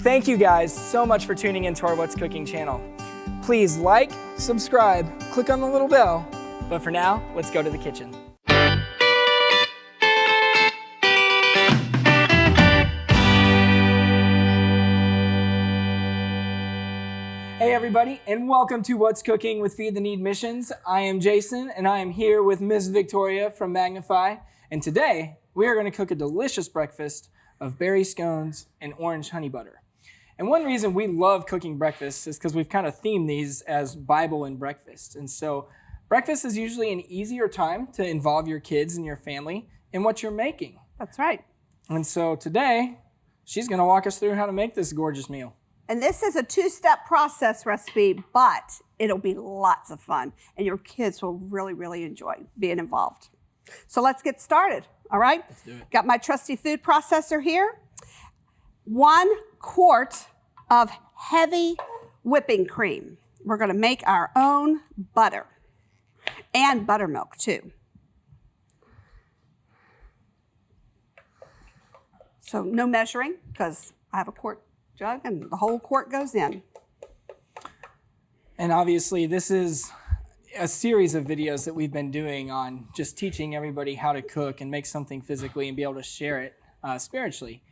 Thank you guys so much for tuning into our What's Cooking channel. Please like, subscribe, click on the little bell. But for now, let's go to the kitchen. Hey everybody, and welcome to What's Cooking with Feed the Need Missions. I am Jason, and I am here with Miss Victoria from Magnify. And today, we are going to cook a delicious breakfast of berry scones and orange honey butter. And one reason we love cooking breakfast is because we've kind of themed these as Bible and breakfast. And so breakfast is usually an easier time to involve your kids and your family in what you're making. That's right. And so today, she's going to walk us through how to make this gorgeous meal. And this is a two-step process recipe, but it'll be lots of fun. And your kids will really, really enjoy being involved. So let's get started, all right? Let's do it. Got my trusty food processor here. 1 quart of heavy whipping cream. We're going to make our own butter and buttermilk too. So no measuring because I have a quart jug and the whole quart goes in. And obviously this is a series of videos that we've been doing on just teaching everybody how to cook and make something physically and be able to share it spiritually.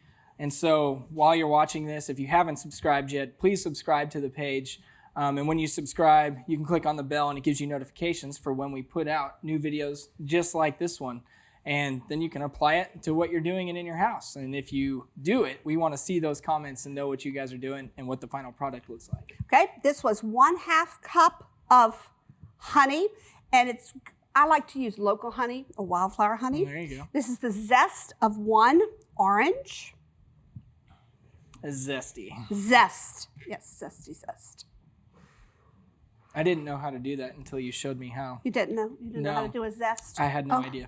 And so while you're watching this, if you haven't subscribed yet, please subscribe to the page. And when you subscribe, you can click on the bell and it gives you notifications for when we put out new videos just like this one. And then you can apply it to what you're doing and in your house. And if you do it, we want to see those comments and know what you guys are doing and what the final product looks like. Okay, this was 1/2 cup of honey. And I like to use local honey or wildflower honey. There you go. This is the zest of 1 orange. Zesty. Zest. Yes, zesty zest. I didn't know how to do that until you showed me how. You didn't know? You didn't know how to do a zest? I had no idea.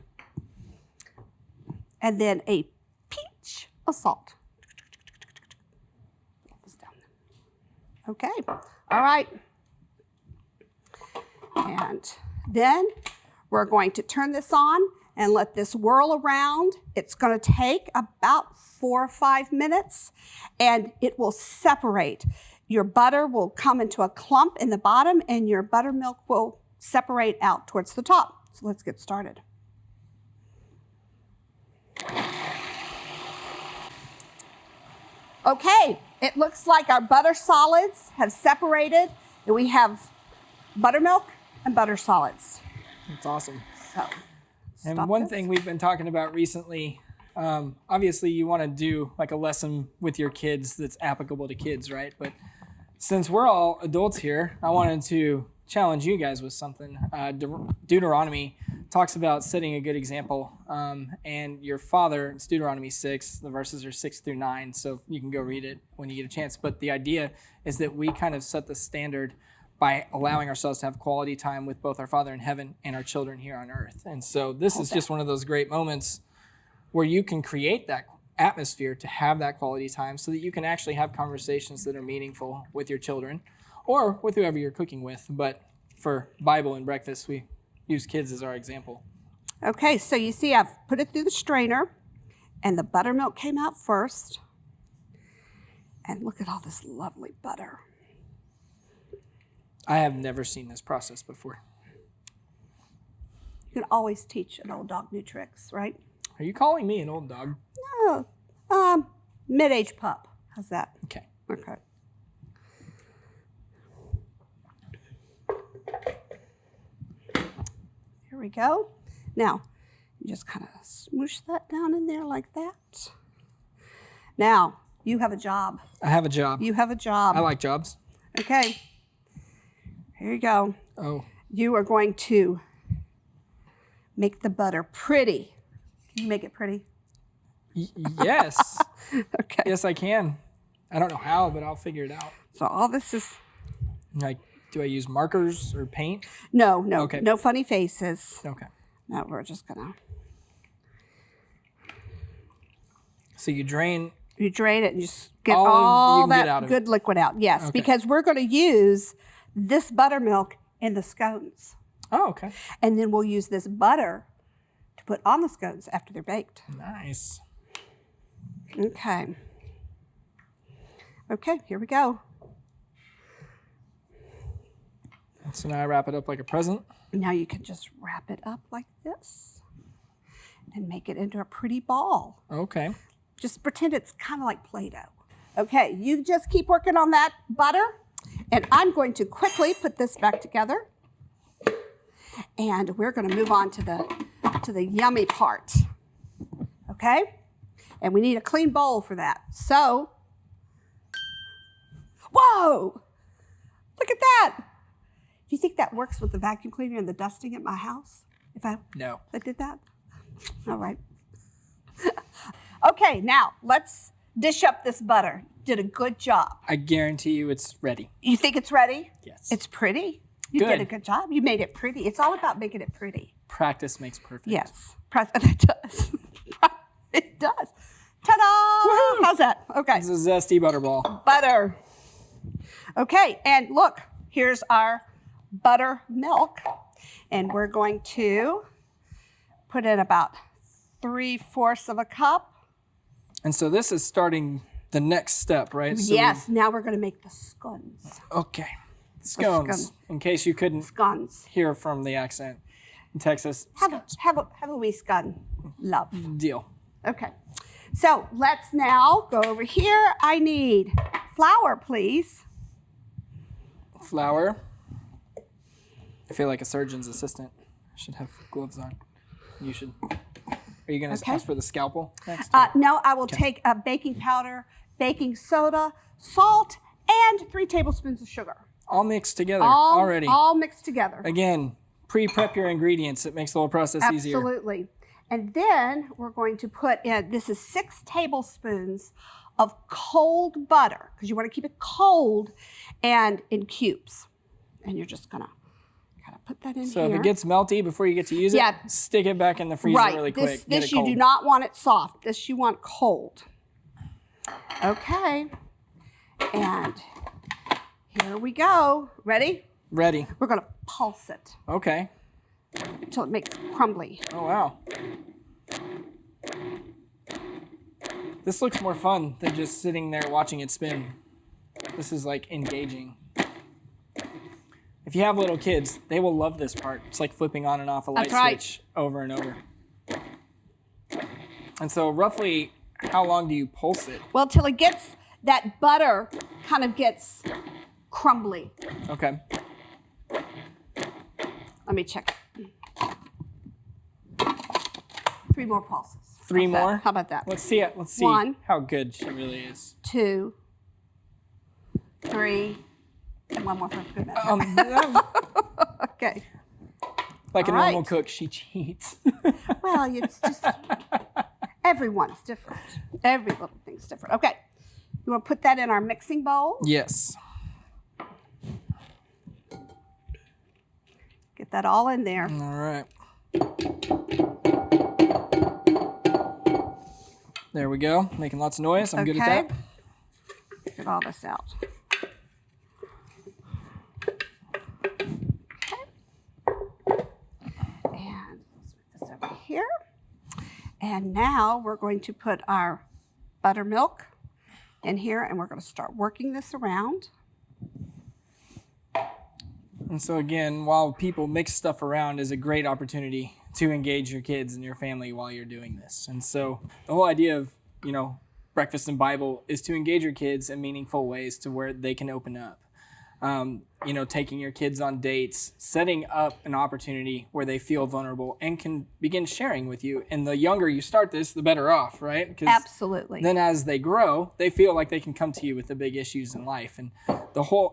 And then a pinch of salt. Okay, all right. And then we're going to turn this on and let this whirl around. It's going to take about 4 or 5 minutes, and it will separate. Your butter will come into a clump in the bottom, and your buttermilk will separate out towards the top. So let's get started. Okay, it looks like our butter solids have separated, and we have buttermilk and butter solids. That's awesome. So, And one thing we've been talking about recently, obviously you want to do like a lesson with your kids that's applicable to kids, right? But since we're all adults here, I wanted to challenge you guys with something. Deuteronomy talks about setting a good example. And your father, it's Deuteronomy 6, the verses are 6 through 9, so you can go read it when you get a chance. But the idea is that we kind of set the standard by allowing ourselves to have quality time with both our Father in heaven and our children here on earth. And so this is just one of those great moments where you can create that atmosphere to have that quality time so that you can actually have conversations that are meaningful with your children or with whoever you're cooking with. But for Bible and breakfast, we use kids as our example. Okay, so you see I've put it through the strainer, and the buttermilk came out first. And look at all this lovely butter. I have never seen this process before. You can always teach an old dog new tricks, right? Are you calling me an old dog? No, mid-age pup. How's that? Okay. Okay. Here we go. Now, you just kind of smoosh that down in there like that. Now, you have a job. I have a job. You have a job. I like jobs. Okay. Here you go. Oh. You are going to make the butter pretty. Can you make it pretty? Yes. Okay. Yes, I can. I don't know how, but I'll figure it out. So all this is... Like, do I use markers or paint? No, Okay. no funny faces. Okay. No, we're just gonna... So you drain... You drain it and just get All all you can get that out of good liquid out. Yes, Okay. because we're going to use this buttermilk in the scones. Oh, okay. And then we'll use this butter to put on the scones after they're baked. Nice. Okay. Okay, here we go. So now I wrap it up like a present. Now you can just wrap it up like this and make it into a pretty ball. Okay. Just pretend it's kind of like Play-Doh. Okay, you just keep working on that butter, and I'm going to quickly put this back together. And we're going to move on to the yummy part. Okay? And we need a clean bowl for that. So, whoa! Look at that! Do you think that works with the vacuum cleaner and the dusting at my house? No. I did that? All right. Okay, now let's dish up this butter. Did a good job. I guarantee you it's ready. You think it's ready? Yes. It's pretty. You Good. did a good job. You made it pretty. It's all about making it pretty. Practice makes perfect. Yes. It does. It does. Ta-da! Woohoo! How's that? Okay. It's a zesty butterball. Butter. Okay, and look, here's our buttermilk. And we're going to put in about 3/4 of a cup. And so this is starting the next step, right? So Yes, now we're going to make the scones. Okay. Scones. In case you couldn't Scones. hear from the accent in Texas. Have a wee scone. Love. Deal. Okay. So let's now go over here. I need flour, please. Flour. I feel like a surgeon's assistant. I should have gloves on. You should. Are you going to ask for the scalpel next? No, I will take a baking powder, baking soda, salt, and 3 tablespoons of sugar. All mixed together already. All mixed together. Again, pre-prep your ingredients. It makes the whole process easier. Absolutely. And then we're going to put in, this is 6 tablespoons of cold butter, because you want to keep it cold and in cubes. And you're just going to kind of put that in So here. if it gets melty before you get to use it, stick it back in the freezer really quick. This you do not want it soft. This you want cold. Okay. And here we go. Ready? Ready. We're going to pulse it Okay. until it makes crumbly. Oh, wow. This looks more fun than just sitting there watching it spin. This is like engaging. If you have little kids, they will love this part. It's like flipping on and off a light switch over and over. And so roughly, how long do you pulse it? Well, till it gets, that butter kind of gets crumbly. Okay. Let me check it. 3 more pulses. 3 How's that? more? How about that? Let's see it. Let's see 1, how good she really is. 2, 3, and 1 more for good measure. Okay. Like a All normal right. cook, she cheats. Well, it's just, everyone's different. Every little thing's different. Okay. You want to put that in our mixing bowl? Yes. Get that all in there. All right. There we go. Making lots of noise. I'm good at that. Get all this out. And let's put this over here. And now we're going to put our buttermilk in here, and we're going to start working this around. And so again, while people mix stuff around is a great opportunity to engage your kids and your family while you're doing this. And so the whole idea of, Breakfast and Bible is to engage your kids in meaningful ways to where they can open up. Taking your kids on dates, setting up an opportunity where they feel vulnerable and can begin sharing with you. And the younger you start this, the better off, right? 'Cause Absolutely. then as they grow, they feel like they can come to you with the big issues in life. And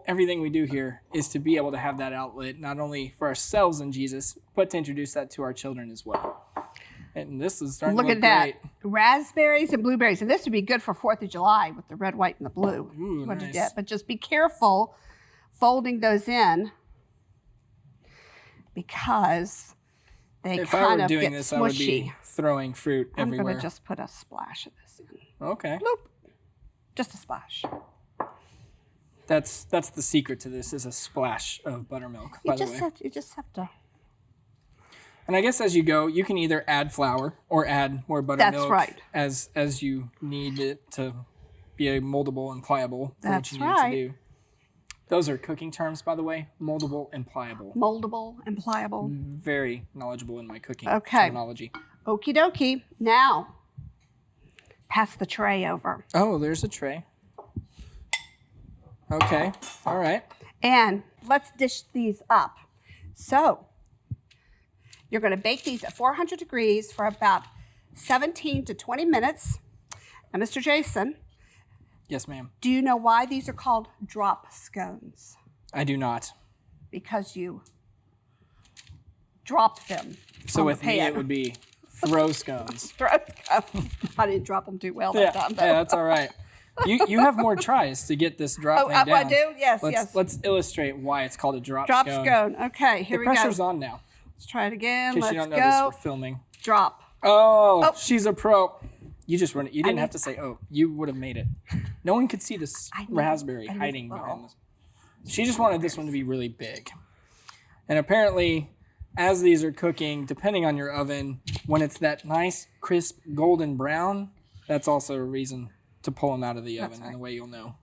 everything we do here is to be able to have that outlet, not only for ourselves and Jesus, but to introduce that to our children as well. And this is starting to look at that. great. Raspberries and blueberries. And this would be good for 4th of July with the red, white, and the blue. Ooh, What you nice. did. But just be careful folding those in because they If I kind were of doing get this, I would be smushy. throwing fruit I'm everywhere. going to just put a splash of this in. Okay. Bloop. Just a splash. That's the secret to this, is a splash of buttermilk, by the way. You just have to. And I guess as you go, you can either add flour or add more buttermilk right. as you need it to be a moldable and pliable for That's what you right. need to do. Those are cooking terms, by the way. Moldable and pliable. Moldable and pliable. Very knowledgeable in my cooking terminology. Okie dokie. Now, pass the tray over. Oh, there's a tray. Okay. All right. And let's dish these up. So, you're going to bake these at 400 degrees for about 17 to 20 minutes. Now, Mr. Jason. Yes, ma'am. Do you know why these are called drop scones? I do not. Because you drop them. So with me, it would be throw scones. Throw scones. I didn't drop them too well that time. Yeah, that's all right. You have more tries to get this drop thing down. I do? Yes, Let's illustrate why it's called a drop scone. Drop scone. Okay, here we go. The pressure's on now. Let's try it again. In case you don't know this, we're filming. Drop. Oh, she's a pro. You just run it. You didn't have to say, oh, you would have made it. No one could see this raspberry hiding behind this. She just wanted this one to be really big. And apparently, as these are cooking, depending on your oven, when it's that nice, crisp, golden brown, that's also a reason to pull them out of the oven, and the way you'll know.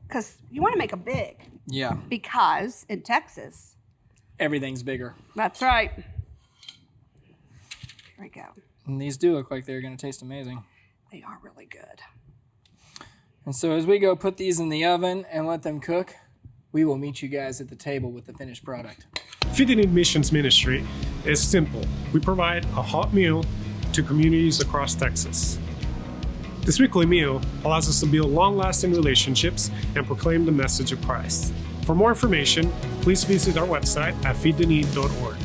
Because you want to make them big. Yeah. Because in Texas, everything's bigger. That's right. Here we go. And these do look like they're going to taste amazing. They are really good. And so as we go put these in the oven and let them cook, we will meet you guys at the table with the finished product. Feed the Need Missions Ministry is simple. We provide a hot meal to communities across Texas. This weekly meal allows us to build long-lasting relationships and proclaim the message of Christ. For more information, please visit our website at feedtheneed.org.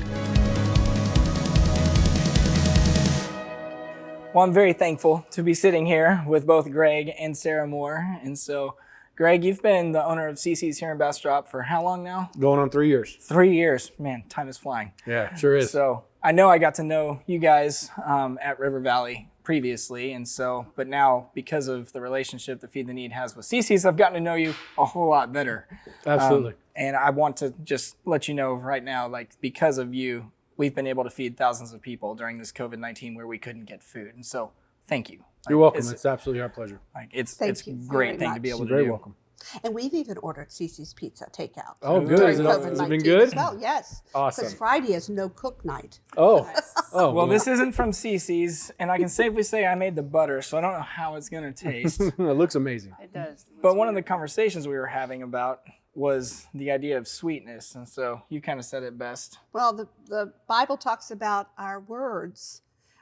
Well, I'm very thankful to be sitting here with both Greg and Sarah Moore. And so, Greg, you've been the owner of Cici's here in Bastrop for how long now? Going on 3 years. 3 years. Man, time is flying. Yeah, sure is. So I know I got to know you guys at River Valley previously. And so, but now because of the relationship that Feed the Need has with Cici's, I've gotten to know you a whole lot better. Absolutely. And I want to just let you know right now, like because of you, we've been able to feed thousands of people during this COVID-19 where we couldn't get food. And so thank you. You're welcome. It's absolutely our pleasure. Like it's a great thing to be able to do. You're very welcome. And we've even ordered Cici's Pizza takeout. Oh, good. Has it been good? Well, yes. Awesome. Because Friday is no cook night. Oh. Well, this isn't from Cici's, and I can safely say I made the butter, so I don't know how it's going to taste. It looks amazing. It does. But one of the conversations we were having about was the idea of sweetness, and so you kind of said it best. Well, the Bible talks about our words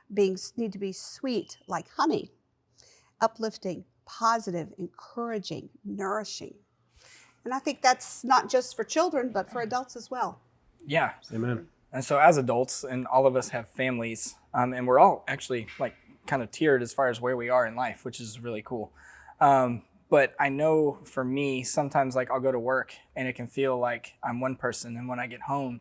need to be sweet like honey, uplifting, positive, encouraging, nourishing. And I think that's not just for children, but for adults as well. Yeah. Amen. And so as adults, and all of us have families, and we're all actually like kind of tiered as far as where we are in life, which is really cool. But I know for me, sometimes like I'll go to work and it can feel like I'm one person. And when I get home,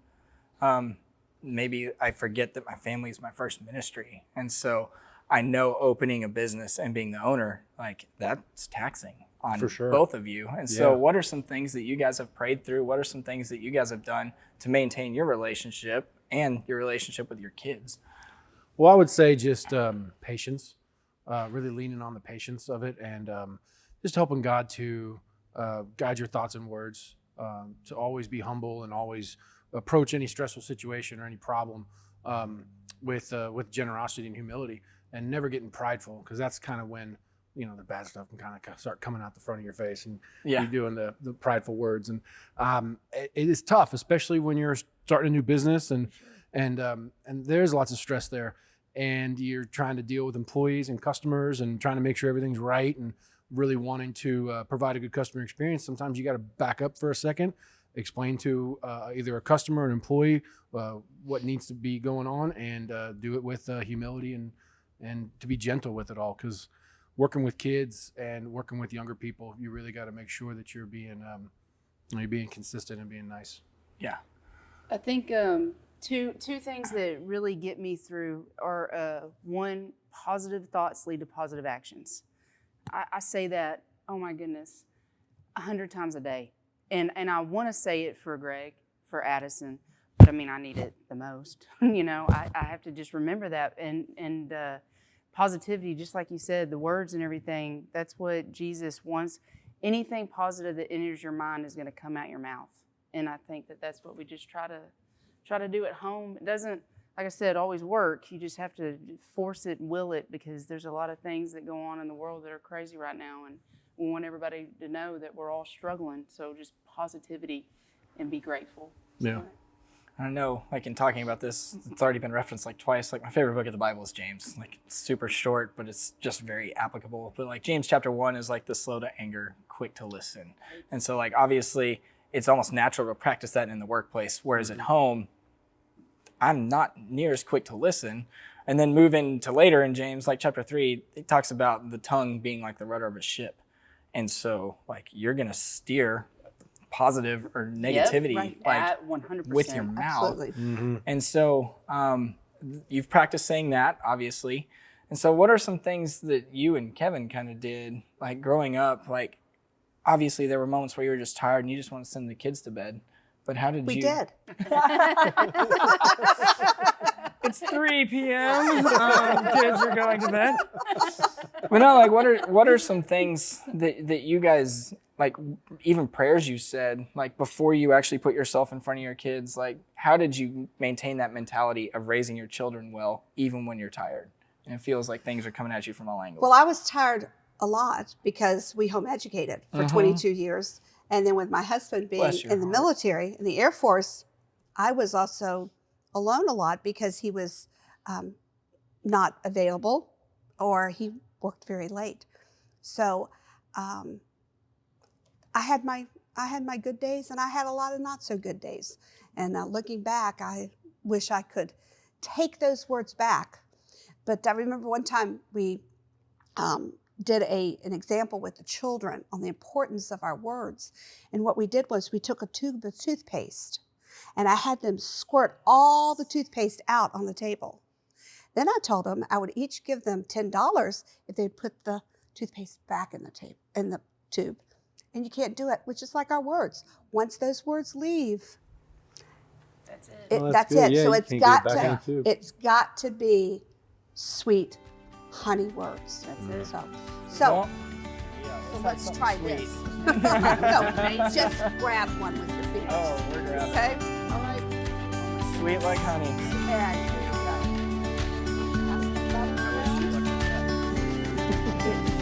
maybe I forget that my family is my first ministry. And so I know opening a business and being the owner, like that's taxing on For sure. both of you. And so what are some things that you guys have prayed through? What are some things that you guys have done to maintain your relationship and your relationship with your kids? Well, I would say just patience, really leaning on the patience of it, and just helping God to guide your thoughts and words, to always be humble and always approach any stressful situation or any problem with generosity and humility, and never getting prideful, because that's kind of when the bad stuff can kind of start coming out the front of your face, and you're doing the prideful words, and it is tough, especially when you're starting a new business, and there's lots of stress there, and you're trying to deal with employees and customers and trying to make sure everything's right and really wanting to provide a good customer experience. Sometimes you got to back up for a second, explain to either a customer or an employee what needs to be going on, and do it with humility and to be gentle with it all, because working with kids and working with younger people, you really got to make sure that you're being consistent and being nice. Yeah. I think two things that really get me through are one, positive thoughts lead to positive actions. I say that, oh my goodness, 100 times a day. And I want to say it for Greg, for Addison, but I mean, I need it the most. I have to just remember that. And positivity, just like you said, the words and everything, that's what Jesus wants. Anything positive that enters your mind is going to come out your mouth. And I think that that's what we just try to do at home. It doesn't, like I said, always work. You just have to force it and will it, because there's a lot of things that go on in the world that are crazy right now. And we want everybody to know that we're all struggling. So just positivity and be grateful. Yeah. I don't know, like in talking about this, it's already been referenced like twice. Like my favorite book of the Bible is James. Like it's super short, but it's just very applicable. But like James chapter 1 is like the slow to anger, quick to listen. And so like obviously it's almost natural to practice that in the workplace. Whereas at home, I'm not near as quick to listen. And then move into later in James, like chapter 3, it talks about the tongue being like the rudder of a ship. And so like you're going to steer positive or negativity right. like At 100%. with your mouth. Absolutely. And so you've practiced saying that, obviously. And so what are some things that you and Kevin kind of did, like growing up? Like, obviously there were moments where you were just tired and you just wanted to send the kids to bed. But how did We you? did. It's 3 p.m. Kids are going to bed. But no, like what are some things that you guys, like even prayers you said, like before you actually put yourself in front of your kids, like how did you maintain that mentality of raising your children well, even when you're tired? And it feels like things are coming at you from all angles. Well, I was tired a lot because we home educated for 22 years. And then with my husband being Bless your in the heart. military, in the Air Force, I was also alone a lot because he was not available or he worked very late. So I had my good days and I had a lot of not so good days. And looking back, I wish I could take those words back. But I remember one time we did an example with the children on the importance of our words. And what we did was we took a tube of toothpaste and I had them squirt all the toothpaste out on the table. Then I told them I would each give them $10 if they'd put the toothpaste back in the tube. And you can't do it, which is like our words. Once those words leave, That's it. Oh, that's good. it. Yeah, So you it's can't got get it back in the to tube. it's got to be sweet, honey words. That's it. So Well, so let's try sweet. this. So just grab one with your fingers. Oh, we're grabbing. Okay. All right. Sweet like honey. And here you go. Pass the butter around.